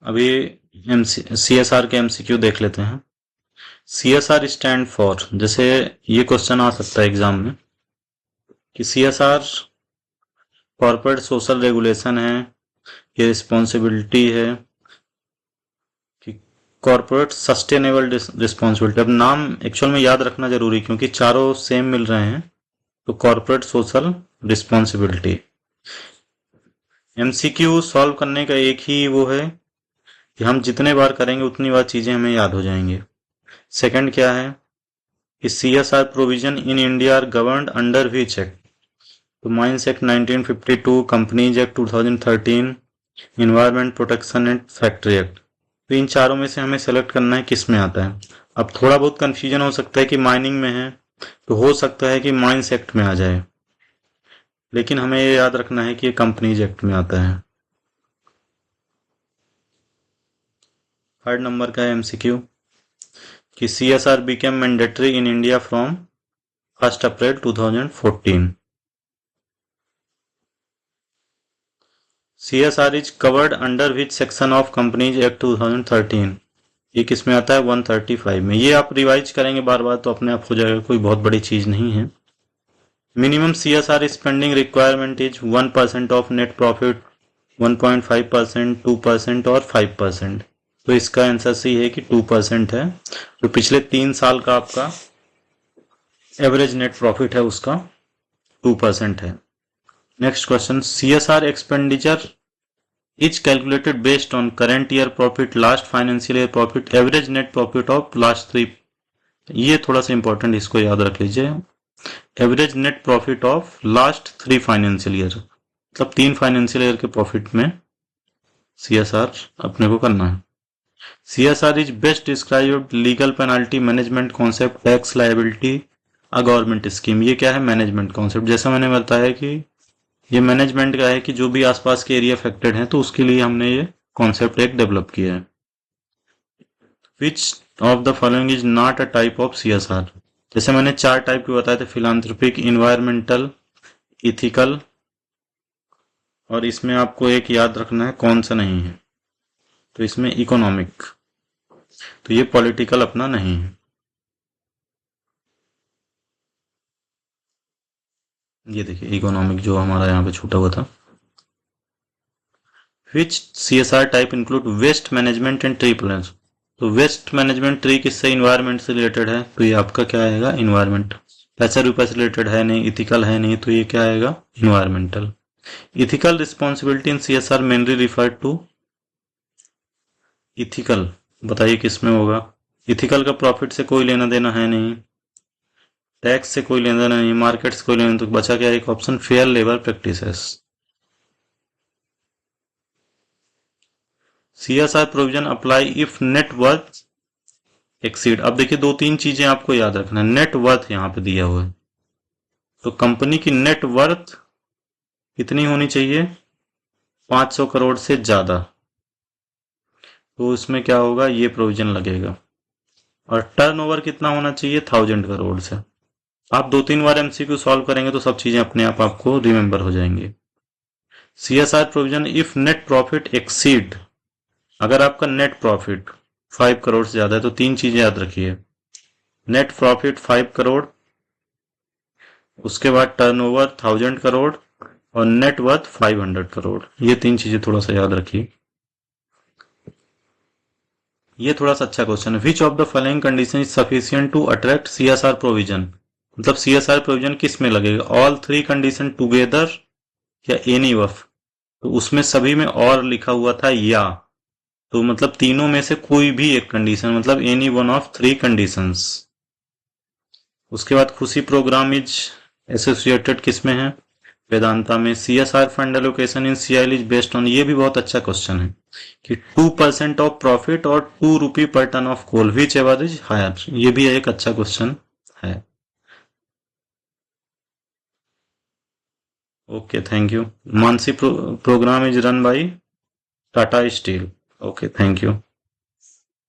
अभी CSR के MCQ देख लेते हैं। CSR स्टैंड फॉर, जैसे ये क्वेश्चन आ सकता है एग्जाम में कि CSR कॉर्पोरेट सोशल रेगुलेशन है, ये रिस्पॉन्सिबिलिटी है कि कॉर्पोरेट सस्टेनेबल रिस्पॉन्सिबिलिटी। अब नाम एक्चुअल में याद रखना जरूरी, क्योंकि चारों सेम मिल रहे हैं। तो corporate social responsibility. MCQ solve करने का एक ही वो है कि हम जितने बार करेंगे उतनी बार चीजें हमें याद हो जाएंगी। सेकंड क्या है कि CSR provision in India are governed under which act? तो mines act 1952, companies act 2013, environment protection and factory act. तो इन चारों में से हमें सेलेक्ट करना है किस में आता है। अब थोड़ा बहुत कंफ्यूजन हो सकता है कि माइनिंग में है, तो हो सकता है कि माइंस एक्ट में आ जाए, लेकिन हमें ये याद रखना है कि ये कंपनीज एक्ट में आता है। थर्ड नंबर का है MCQ कि CSR became mandatory in India from 1 April 2014। CSR is covered under which section of companies act 2013? ये किस में आता है? 135 में। ये आप रिवाइज करेंगे बार बार तो अपने आप हो जाएगा, कोई बहुत बड़ी चीज नहीं है। Minimum CSR spending requirement is 1% of net profit, 1.5%, 2% और 5%। तो इसका आंसर सही है कि 2% है। तो पिछले 3 साल का आपका एवरेज नेट प्रॉफिट है उसका 2% है। Next question, CSR expenditure is calculated based on current year profit, last financial year profit, average net profit of last 3। ये थोड़ा सा इंपॉर्टेंट, इसको याद रख लीजिए। Average net profit of last 3 financial year, मतलब 3 फाइनेंशियल ईयर के प्रॉफिट में CSR अपने को करना है। CSR is best described legal penalty management concept tax liability a government scheme. ये क्या है? Management concept. जैसा मैंने बताया कि ये मैनेजमेंट का है कि जो भी आसपास के एरिया अफेक्टेड है, तो उसके लिए हमने ये कॉन्सेप्ट एक डेवलप किया है। Which of the following is not a type of CSR? जैसे मैंने 4 टाइप के बताए थे, फिलांथ्रोपिक, इन्वायरमेंटल, इथिकल, और इसमें आपको एक याद रखना है कौन सा नहीं है। तो इसमें इकोनॉमिक, तो ये पॉलिटिकल अपना नहीं है। ये देखिए इकोनॉमिक जो हमारा यहाँ पे छूटा हुआ था। Which CSR type include waste management and tree plant? तो वेस्ट मैनेजमेंट ट्री किससे? इन्वायरमेंट से रिलेटेड है, तो ये आपका क्या आएगा? इन्वायरमेंट। पैसा रुपये से रिलेटेड है नहीं, इथिकल है नहीं, तो ये क्या आएगा? Environmental. Ethical responsibility in CSR mainly referred to? Ethical बताइए किस में होगा? इथिकल का प्रॉफिट से कोई लेना देना है नहीं, टैक्स से कोई लेना देना नहीं, मार्केट से कोई लेना, तो बचा क्या? एक option, fair labour practices. CSR provision apply if net worth exceed. अब देखिए 2-3 चीजें आपको याद रखना है। नेट वर्थ यहाँ पे दिया हुआ है, तो कंपनी की नेट वर्थ कितनी होनी चाहिए? 500 करोड़ से ज्यादा। तो इसमें क्या होगा? ये प्रोविजन लगेगा। और टर्नओवर कितना होना चाहिए? 1000 करोड़ से। आप 2-3 बार MCQ सॉल्व करेंगे तो सब चीजें अपने आप आपको रिमेंबर हो जाएंगी। CSR provision if net profit exceed, अगर आपका नेट प्रॉफिट 5 करोड़ से ज्यादा है, तो 3 चीजें याद रखिए। नेट प्रॉफिट 5 करोड़, उसके बाद टर्नओवर 1000 करोड़, और नेट वर्थ 500 करोड़। ये 3 चीजें थोड़ा सा याद रखिए। ये थोड़ा सा अच्छा क्वेश्चन है। Which of the following condition is sufficient to attract CSR provision? मतलब CSR प्रोविजन किस में लगेगा? ऑल 3 कंडीशन टुगेदर या एनी ऑफ? तो उसमें सभी में और लिखा हुआ था या, तो मतलब तीनों में से कोई भी एक कंडीशन, मतलब एनी वन ऑफ 3 कंडीशंस। उसके बाद खुशी प्रोग्राम इज एसोसिएटेड किस में है? वेदांता में। CSR fund allocation in CIL is based on, ये भी बहुत अच्छा क्वेश्चन है कि 2% ऑफ प्रॉफिट और 2 rupee per ton of coal, whichever is higher. ये भी एक अच्छा क्वेश्चन है। Okay, thank you. Mansi program is run by Tata Steel. Okay, thank you.